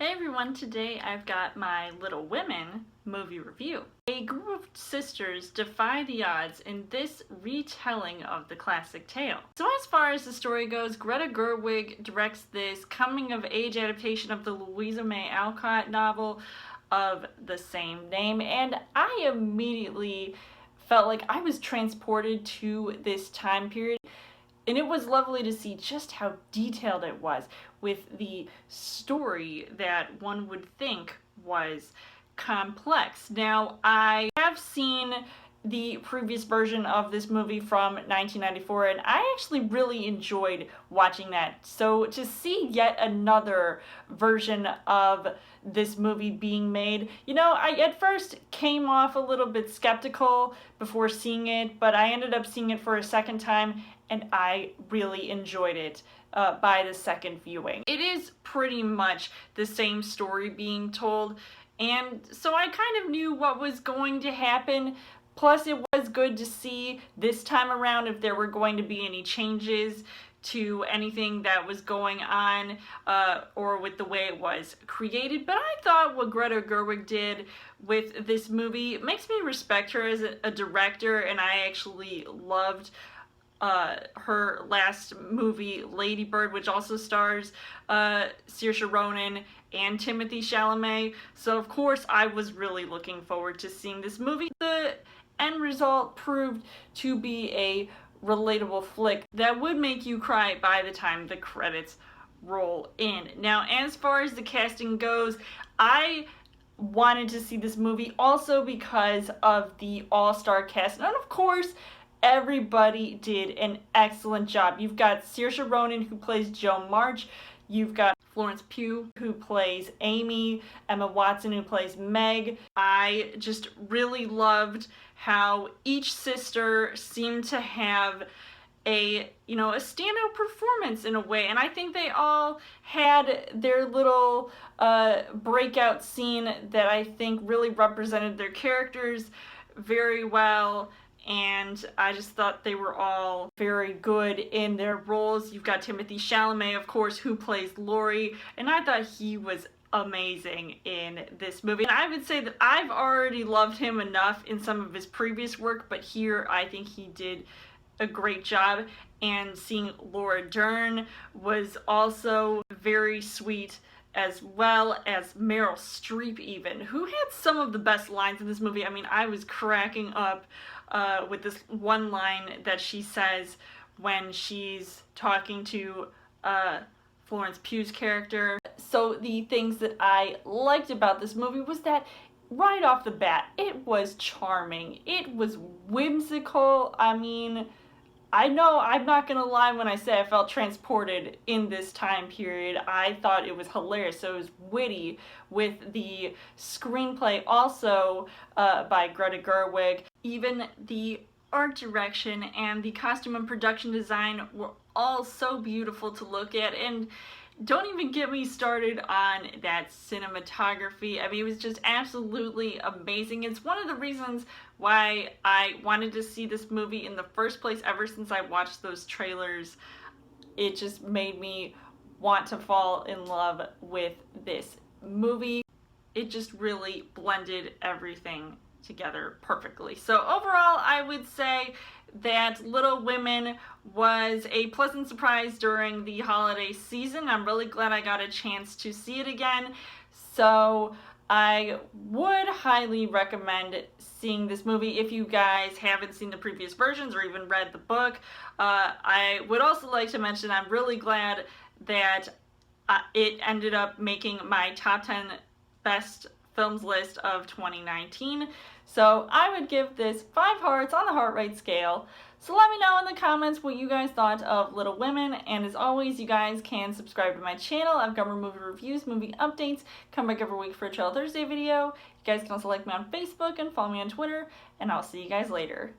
Hey everyone, today I've got my Little Women movie review. A group of sisters defy the odds in this retelling of the classic tale. So as far as the story goes, Greta Gerwig directs this coming-of-age adaptation of the Louisa May Alcott novel of the same name, and I immediately felt like I was transported to this time period. And it was lovely to see just how detailed it was with the story that one would think was complex. Now, I have seen the previous version of this movie from 1994, and I actually really enjoyed watching that. So to see yet another version of this movie being made, I at first came off a little bit skeptical before seeing it, but I ended up seeing it for a second time, and I really enjoyed it by the second viewing. It is pretty much the same story being told, and so I kind of knew what was going to happen. Plus, it was good to see this time around if there were going to be any changes to anything that was going on or with the way it was created. But I thought what Greta Gerwig did with this movie makes me respect her as a director, and I actually loved her last movie, Lady Bird, which also stars Saoirse Ronan and Timothée Chalamet. So of course I was really looking forward to seeing this movie. The end result proved to be a relatable flick that would make you cry by the time the credits roll in. Now, as far as the casting goes, I wanted to see this movie also because of the all-star cast, and of course everybody did an excellent job. You've got Saoirse Ronan, who plays Joan March. You've got Florence Pugh, who plays Amy. Emma Watson, who plays Meg. I just really loved how each sister seemed to have a standout performance in a way, and I think they all had their little breakout scene that I think really represented their characters very well. And I just thought they were all very good in their roles. You've got Timothée Chalamet, of course, who plays Laurie, and I thought he was amazing in this movie. And I would say that I've already loved him enough in some of his previous work, but here I think he did a great job. And seeing Laura Dern was also very sweet, as well as Meryl Streep even, who had some of the best lines in this movie. I mean, I was cracking up with this one line that she says when she's talking to Florence Pugh's character. So the things that I liked about this movie was that right off the bat, it was charming. It was whimsical. I mean, I know I'm not gonna lie when I say I felt transported in this time period. I thought it was hilarious. So it was witty, with the screenplay also by Greta Gerwig. Even the art direction and the costume and production design were all so beautiful to look at, and don't even get me started on that cinematography. I mean, it was just absolutely amazing. It's one of the reasons why I wanted to see this movie in the first place ever since I watched those trailers. It just made me want to fall in love with this movie. It just really blended everything together perfectly. So overall, I would say that Little Women was a pleasant surprise during the holiday season. I'm really glad I got a chance to see it again. So I would highly recommend seeing this movie if you guys haven't seen the previous versions or even read the book. I would also like to mention I'm really glad that it ended up making my top 10 best films list of 2019. So I would give this 5 hearts on the heart rate scale. So let me know in the comments what you guys thought of Little Women, and as always, you guys can subscribe to my channel. I've got more movie reviews, movie updates, come back every week for a Trail Thursday video. You guys can also like me on Facebook and follow me on Twitter, and I'll see you guys later.